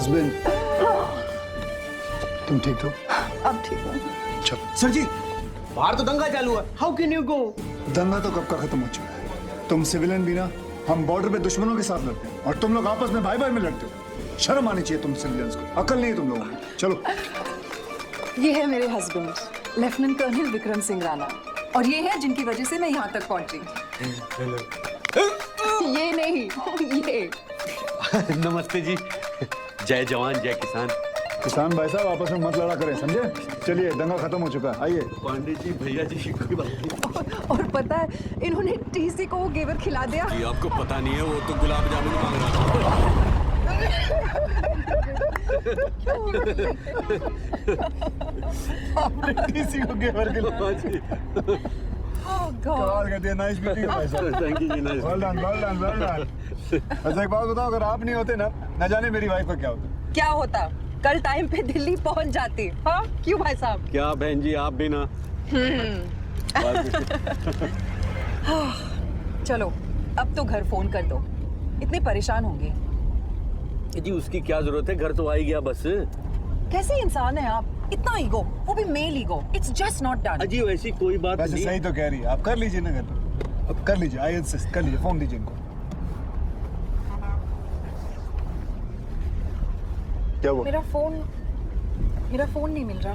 Husband, तुम ठीक हो? अब ठीक हूँ। चलो। सर जी, बाहर तो दंगा चालू है। How can you go? दंगा तो कब का खत्म हो चुका है। तुम सिविलियन भी ना, हम बॉर्डर पे दुश्मनों के साथ लड़ते हैं और तुम लोग आपस में भाई भाई में लड़ते हो। शर्म आनी चाहिए तुम सिविलियंस को, अकल नहीं है तुम लोगों को। चलो। ये है मेरे husband, lieutenant colonel Vikram Singh Rana, और ये है जिनकी वजह से मैं यहाँ तक पहुँची। ये नहीं, ये। नमस्ते जी। जय जवान जय किसान। किसान भाई साहब आपस में मत लड़ा करें, समझे? चलिए, दंगा खत्म हो चुका है, आइए। पांडे जी, भैया जी, कोई बात नहीं। और पता है, इन्होंने टीसी को वो घेवर खिला दिया। ये आपको पता नहीं है, वो तो गुलाब जामुन मांग रहा था। आपने टीसी को घेवर खिलाया जी। कमाल कर दिया, नाइस मीटिंग भाई साहब। Thank you ji, nice. Well done, well done, well done. अच्छा एक बात बताओ, अगर आप नहीं होते ना, न जाने मेरी वाइफ का क्या होता। क्या होता? कल टाइम पे दिल्ली पहुंच जाती। हाँ, क्यों भाई साहब? क्या बहन जी, आप भी ना। चलो, अब तो घर फोन कर दो, इतने परेशान होंगे। जी उसकी क्या जरूरत है, घर तो आ ही गया बस। कैसे इंसान है आप? इतना ईगो, वो भी male ego. It's just not done. अजी वैसी कोई बात वैसे नहीं। सही तो कह रही है, आप कर लीजिए ना घर पे। अब कर लीजिए, आई इंसिस्ट, कर लीजिए, फोन दीजिए इनको। क्या हुआ? मेरा फोन नहीं मिल रहा।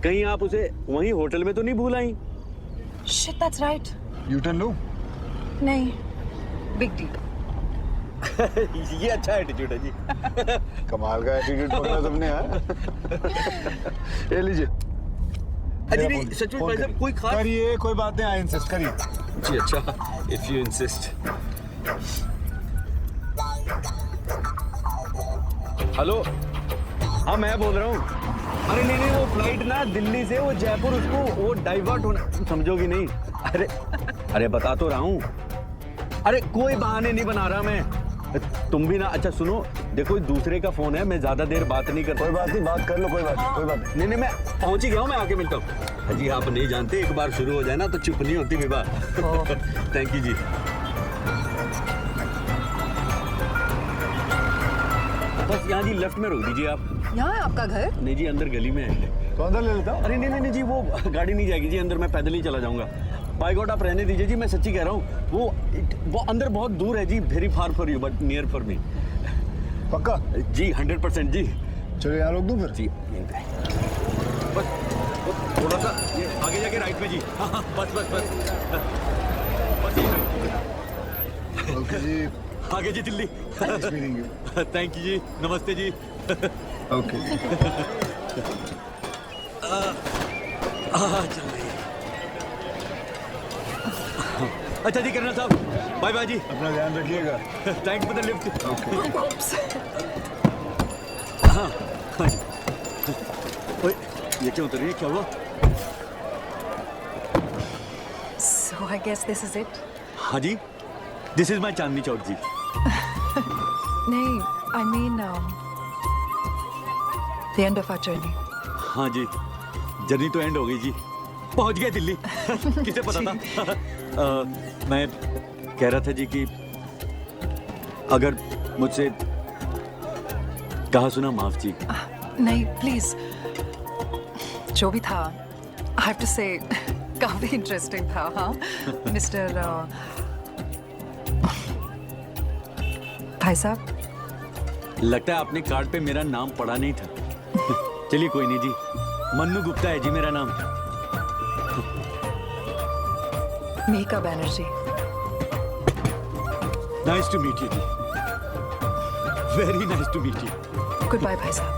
कहीं आप उसे वहीं होटल में तो नहीं भूल आई? Shit, that's right. U turn लो। नहीं, बिग डील। ये अच्छा एटीट्यूड है जी। कमाल का एटीट्यूड पकड़ा तुमने यार। ये लीजिए। अजी नहीं, सच में भाई साहब कोई खास। करिए, कोई बात नहीं, आई इंसिस्ट, करिए। जी अच्छा, इफ यू इंसिस्ट। हेलो, हाँ मैं बोल रहा हूँ। अरे नहीं, वो फ्लाइट ना दिल्ली से वो जयपुर, उसको वो डाइवर्ट होना, समझोगी नहीं। अरे बता तो रहा हूँ। अरे कोई बहाने नहीं बना रहा मैं, तुम भी ना। अच्छा सुनो, देखो दूसरे का फोन है, मैं ज्यादा देर बात नहीं करता। कोई बात नहीं, बात कर लो, कोई बात नहीं, कोई बात नहीं। नहीं, मैं पहुंच ही गया हूँ, मैं आके मिलता हूँ। जी आप नहीं जानते, एक बार शुरू हो जाए ना तो चुप नहीं होती विवाह। थैंक यू जी। बस यहाँ जी लेफ्ट में रोक दीजिए आप। यहाँ है आपका घर? नहीं जी, अंदर गली में है। तो अंदर ले लेता हूँ। अरे नहीं जी, वो गाड़ी नहीं जाएगी जी अंदर, मैं पैदल ही चला जाऊंगा। बाय गॉड आप रहने दीजिए जी, मैं सच्ची कह रहा हूँ। वो अंदर बहुत दूर है जी, very far for you but near for me. पक्का? जी 100% जी। चलो यहाँ रोक दूँ फिर? जी यहीं पे। बस थोड़ा सा ये आगे जाके राइट में जी। हाँ बस यहीं पे। ओके जी। आगे जी Delhi. Nice meeting you. Thank you जी, नमस्ते जी। ओके। चल रही है। अच्छा जी कर्नल साहब, बाय बाय जी। अपना ध्यान रखिएगा। Thanks for the lift. हाँ जी। ओए, ये क्या उतर रही है, क्या हुआ? So I guess this is it. हाँ जी, this is my Chandni Chowk जी। नहीं, I mean the end of our journey. हाँ जी, जर्नी तो एंड हो गई जी, पहुंच गए दिल्ली। किसे पता था। मैं कह रहा था जी कि अगर मुझसे कहा सुना माफ जी। नहीं, प्लीज। जो भी था, I have to say, काफी इंटरेस्टिंग था। हाँ, मिस्टर भाई साहब। लगता है आपने कार्ड पे मेरा नाम पढ़ा नहीं था। चलिए कोई नहीं जी, मन्नू गुप्ता है जी मेरा नाम। Mika Banerjee. Nice to meet you जी, very nice to meet you. Good bye भाई साहब।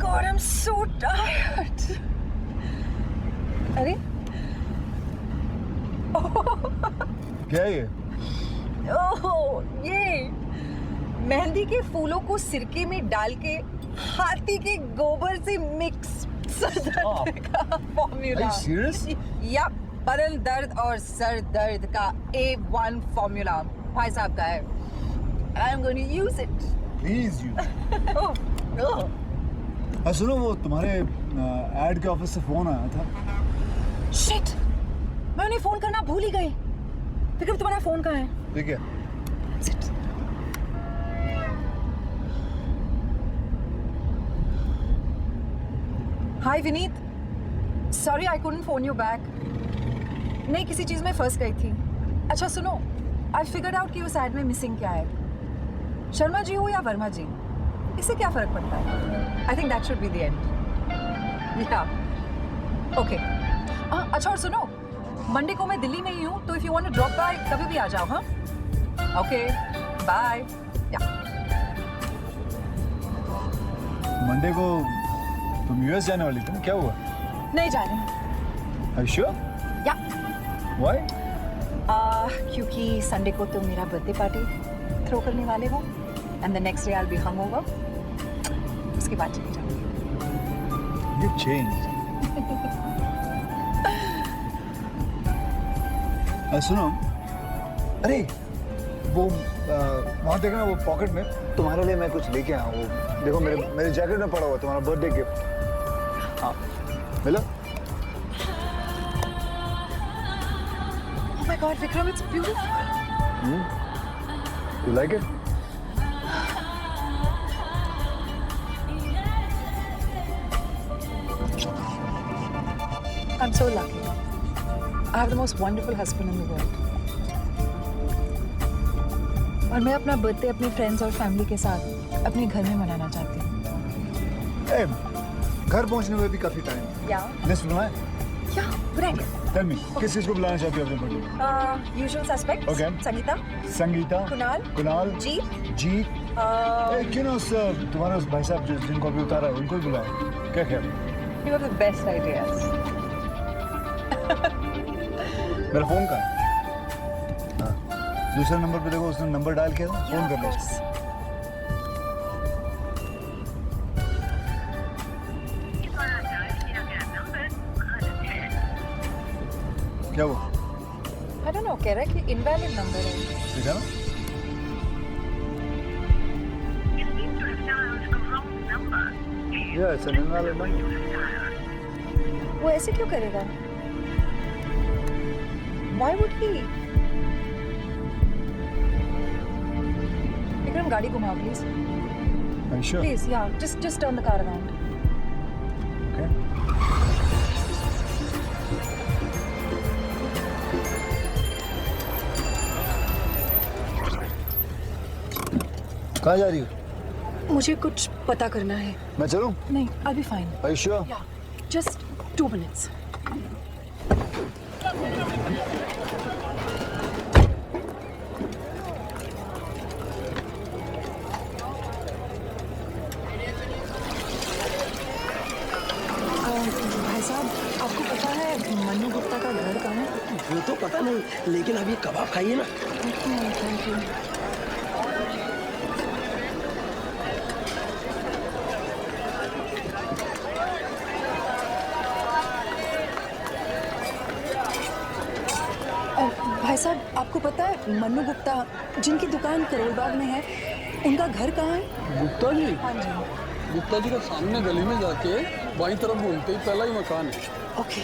God, I'm so tired. अरे क्या है ये? ओह, ये मेहंदी के फूलों को सिरके में डाल के हाथी के गोबर से मिक्स सर दर्द का फॉर्मूला। serious? या बदन दर्द और सर दर्द का A1 फॉर्मूला भाई साहब का है। I am going to use it. Please you. सुनो, वो तुम्हारे एड के ऑफिस से फोन आया था। शिट, मैं उन्हें फोन करना भूल ही गई। विक्रम, तुम्हारा फोन कहाँ है? ठीक है। Sit. Hi Vineet, sorry I couldn't phone you back. नहीं, किसी चीज में फंस गई थी। अच्छा सुनो, आई फिगर्ड आउट कि उस एड में मिसिंग क्या है। शर्मा जी हो या वर्मा जी, इससे क्या फर्क पड़ता है? I think that should be the end. या ओके। अच्छा और सुनो, मंडे को मैं दिल्ली में ही हूँ, तो if you want to drop by कभी भी आ जाओ। हाँ ओके, बाय। या मंडे को तुम यूएस जाने वाली थी ना, क्या हुआ? नहीं जा रही। Are you sure? या Why? क्योंकि संडे को तुम मेरा बर्थडे पार्टी थ्रो करने वाले हो and the next day I will be hangover. उसके बाद चली जाऊंगी। You've changed. सुनो, अरे वो वहाँ देखना, वो पॉकेट में तुम्हारे लिए मैं कुछ लेके आया हूँ। वो देखो, मेरे जैकेट में पड़ा हुआ तुम्हारा बर्थडे गिफ्ट। हाँ, मिलो। Oh my God, Vikram, it's beautiful. You like it? I'm so lucky. I have the most wonderful husband in the world. और मैं अपना बर्थडे अपने फ्रेंड्स और फैमिली के साथ अपने घर में मनाना चाहती हूँ। ए, घर पहुँचने में भी काफी टाइम। या लिस्ट बनवाए? या गुड आइडिया। Tell me, किस चीज को बुलाना चाहती हो अपने birthday? Usual suspects. Okay. Sangeeta, Sangeeta, Kunal, ji, Jeet, क्यों ना उस तुम्हारे उस भाई साहब जिनको अभी उतारा है उनको ही बुलाओ। क्या ख्याल? you have the best ideas. मेरा फोन कहाँ है? हाँ, दूसरे नंबर पे देखो, उसने नंबर डायल किया था, फोन कर लो। क्या वो? I don't know, कह रहा है कि invalid number है। देखा ना? Yeah, it's an invalid number. वो ऐसे क्यों करेगा? Why would he? विक्रम, गाड़ी घुमाओ please. Are you sure? Please, yeah, just turn the car around. Okay. कहाँ जा रही हो? मुझे कुछ पता करना है। मैं चलूं? नहीं, I'll be fine. Are you sure? Yeah, just 2 minutes. भाई साहब, आपको पता है मन्नू गुप्ता का घर कहाँ है? वो तो पता नहीं, लेकिन अभी कबाब खाइए ना। Thank you. भाई साहब, आपको पता है मन्नू गुप्ता जिनकी दुकान करोल बाग में है, उनका घर कहाँ है? गुप्ता जी, हाँ जी। गुप्ता जी का सामने गली में जाके बाईं तरफ घूमते ही पहला ही मकान है। Okay,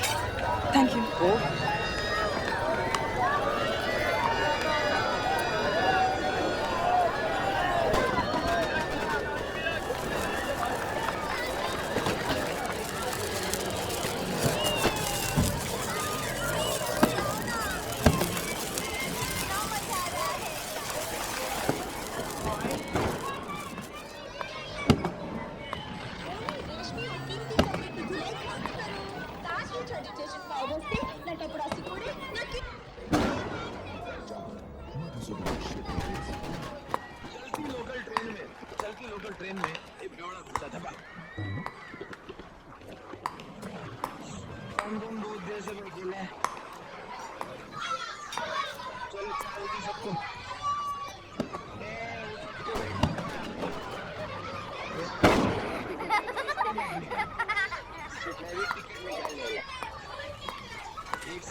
thank you.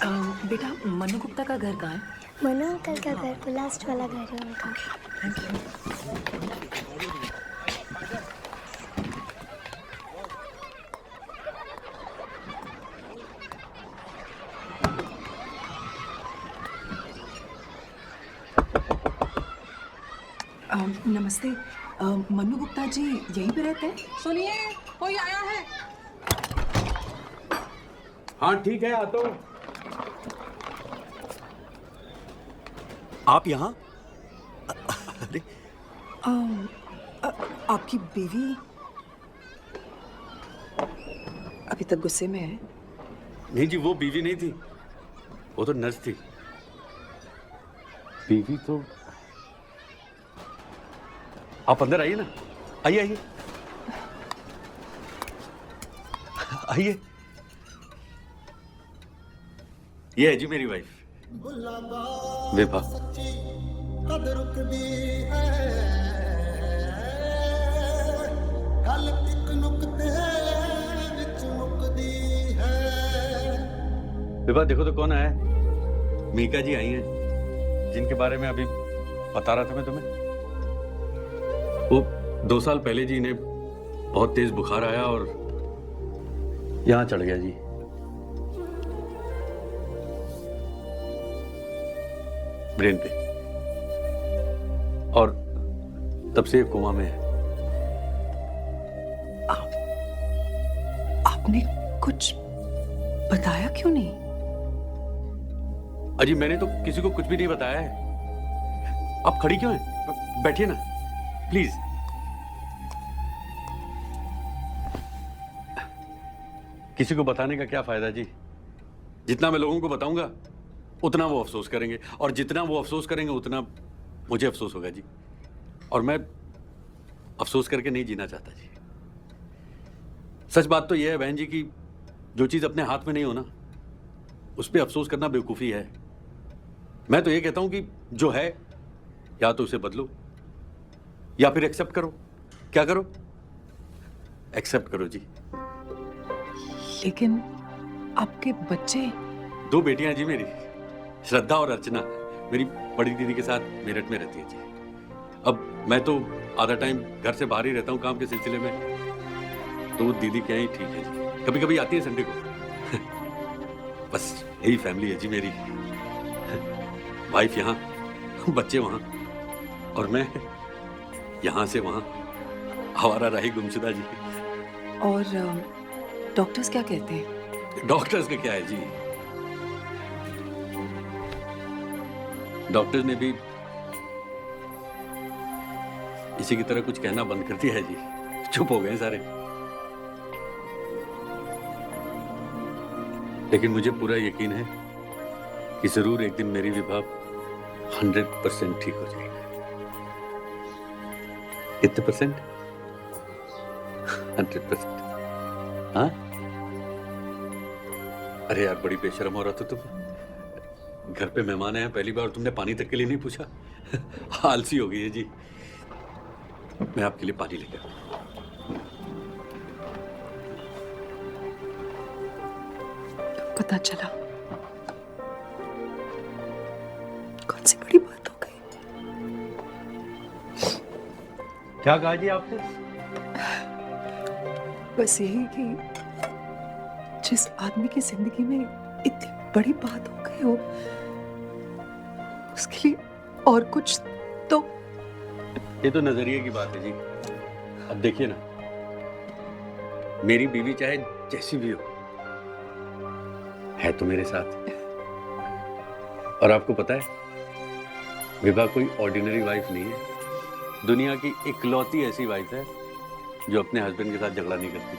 बेटा मनु गुप्ता का घर कहाँ है? मनु अंकल का घर तो लास्ट वाला घर है उनका। Thank you. नमस्ते। मनु गुप्ता जी यहीं पे रहते हैं? सुनिए, कोई आया है। हाँ ठीक है, आता हूँ। आप यहाँ? अरे आपकी बीवी अभी तक गुस्से में है? नहीं जी, वो बीवी नहीं थी, वो तो नर्स थी। बीवी तो आप अंदर आइए ना, आइए आइए आइए। ये है जी मेरी वाइफ विभा। विभा देखो तो कौन आया है। मीका जी आई हैं, जिनके बारे में अभी बता रहा था मैं तुम्हें। वो 2 साल पहले जी इन्हें बहुत तेज बुखार आया और यहां चढ़ गया जी। ब्रेन पे, और तब से कोमा में है। आपने कुछ बताया क्यों नहीं? अजी मैंने तो किसी को कुछ भी नहीं बताया है। आप खड़ी क्यों हैं? बैठिए ना प्लीज। किसी को बताने का क्या फायदा जी? जितना मैं लोगों को बताऊंगा उतना वो अफसोस करेंगे, और जितना वो अफसोस करेंगे उतना मुझे अफसोस होगा जी। और मैं अफसोस करके नहीं जीना चाहता जी। सच बात तो यह है बहन जी कि जो चीज अपने हाथ में नहीं हो ना, उस पर अफसोस करना बेवकूफी है। मैं तो ये कहता हूं कि जो है या तो उसे बदलो या फिर एक्सेप्ट करो। क्या करो? एक्सेप्ट करो जी। लेकिन आपके बच्चे? 2 बेटियां हैं जी मेरी, श्रद्धा और अर्चना। मेरी बड़ी दीदी के साथ मेरठ में रहती है जी। अब मैं तो आधा टाइम घर से बाहर ही रहता हूँ काम के सिलसिले में, तो वो दीदी क्या ही ठीक है जी। कभी कभी आती है संडे को। बस यही फैमिली है जी मेरी। वाइफ यहाँ, बच्चे वहाँ, और मैं यहाँ से वहाँ आवारा राही गुमशुदा जी। और डॉक्टर्स क्या कहते हैं? डॉक्टर्स के क्या है जी, डॉक्टर्स ने भी इसी की तरह कुछ कहना बंद कर दिया है जी। चुप हो गए सारे। लेकिन मुझे पूरा यकीन है कि जरूर एक दिन मेरी विभा 100% ठीक हो जाएगी। कितने परसेंट? 100%। हाँ? अरे यार बड़ी बेशर्म हो रहा था तुम। घर पे मेहमान आए, पहली बार तुमने पानी तक के लिए नहीं पूछा। आलसी हो गई है जी। मैं आपके लिए पानी लेकर। पता चला, कौन सी बड़ी बात हो गई? क्या कहा जी आपने? बस यही कि जिस आदमी की जिंदगी में इतनी बड़ी बात हो गई हो, उसके लिए और कुछ तो। ये तो नजरिए की बात है जी। अब देखिए ना, मेरी बीवी चाहे जैसी भी हो, है तो मेरे साथ। और आपको पता है, विभा कोई ऑर्डिनरी वाइफ नहीं है। दुनिया की इकलौती ऐसी वाइफ है जो अपने हस्बैंड के साथ झगड़ा नहीं करती।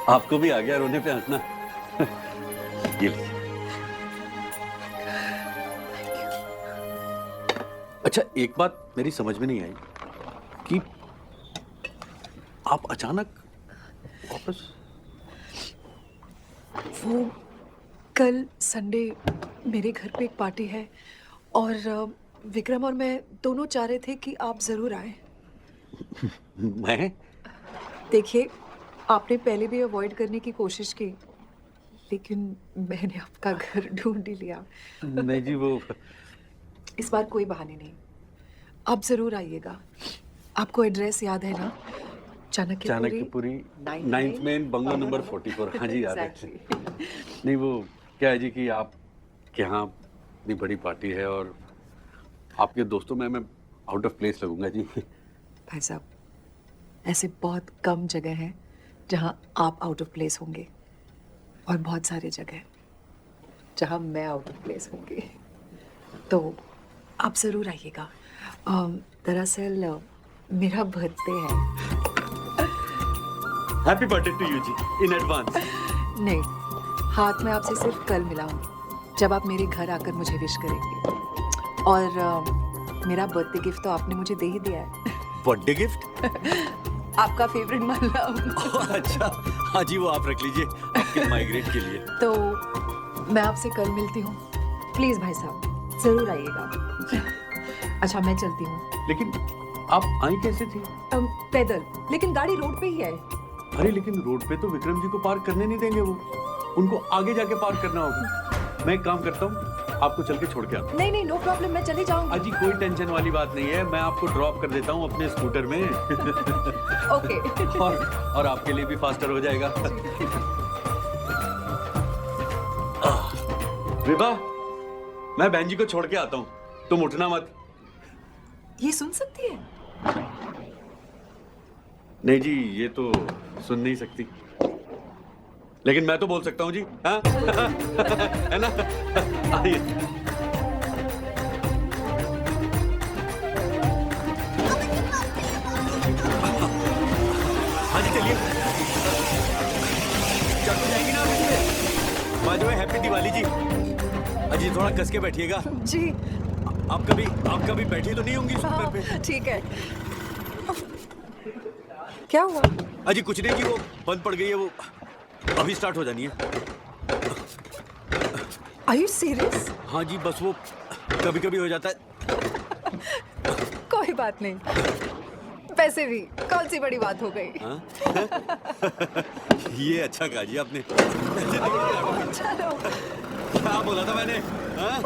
आपको भी आ गया रोने पे हंसना। ये लीजिए। अच्छा, एक बात मेरी समझ में नहीं आई कि आप अचानक वापस। वो कल संडे मेरे घर पे एक पार्टी है और विक्रम और मैं दोनों चाह रहे थे कि आप जरूर आए। मैं? देखिए, आपने पहले भी अवॉइड करने की कोशिश की, लेकिन मैंने आपका घर ढूंढ ही लिया। नहीं जी वो इस बार कोई बहाने नहीं, आप जरूर आइएगा। आपको एड्रेस याद है ना? Chanakyapuri 9th main bungalow number 44। हाँ जी याद है। नहीं वो क्या है जी कि आप के यहाँ इतनी बड़ी पार्टी है और आपके दोस्तों में मैं आउट ऑफ प्लेस लगूंगा जी। भाई साहब, ऐसे बहुत कम जगह हैं जहाँ आप आउट ऑफ प्लेस होंगे और बहुत सारे जगह जहाँ मैं आउट ऑफ प्लेस होंगी। तो आप ज़रूर आइएगा। दरअसल मेरा बर्थडे है। हैप्पी बर्थडे टू यू जी इन एडवांस। नहीं, हाथ में आपसे सिर्फ कल मिला हूँ, जब आप मेरे घर आकर मुझे विश करेंगे। और मेरा बर्थडे गिफ्ट तो आपने मुझे दे ही दिया है। Birthday gift? आपका फेवरेट मलम। अच्छा हाँ जी वो आप रख लीजिए आपके माइग्रेट के लिए। तो मैं आपसे कल मिलती हूँ। प्लीज भाई साहब जरूर आइएगा। अच्छा मैं चलती हूँ। लेकिन आप आई कैसे थी? पैदल, लेकिन गाड़ी रोड पे ही है। अरे लेकिन रोड पे तो विक्रम जी को पार्क करने नहीं देंगे, वो उनको आगे जाके पार्क करना होगा। मैं एक काम करता हूँ, आपको चल के छोड़ के आता हूँ। नहीं नहीं, नो प्रॉब्लम, मैं चली जाऊंगी। अजी कोई टेंशन वाली बात नहीं है, मैं आपको ड्रॉप कर देता हूँ अपने स्कूटर में। ओके। और आपके लिए भी फास्टर हो जाएगा। विभा, मैं बहन जी को छोड़ के आता हूँ, तुम उठना मत। ये सुन सकती है? नहीं जी ये तो सुन नहीं सकती, लेकिन मैं तो बोल सकता हूँ जी। हाँ है ना? आइए। हाँ जी चलिए। चल तो जाएंगी ना आप? By the way happy Diwali जी। अजी थोड़ा कस के बैठिएगा जी। आप कभी बैठी तो नहीं होंगी स्कूटर पे? ठीक है। क्या हुआ? अजी कुछ नहीं जी, वो बंद पड़ गई है, वो अभी स्टार्ट हो जानी है। Are you serious? हाँ जी बस वो कभी कभी हो जाता है। कोई बात नहीं, वैसे भी कौन सी बड़ी बात हो गई। हाँ? ये अच्छा कहा जी आपने। चलो। क्या बोला था मैंने? हाँ?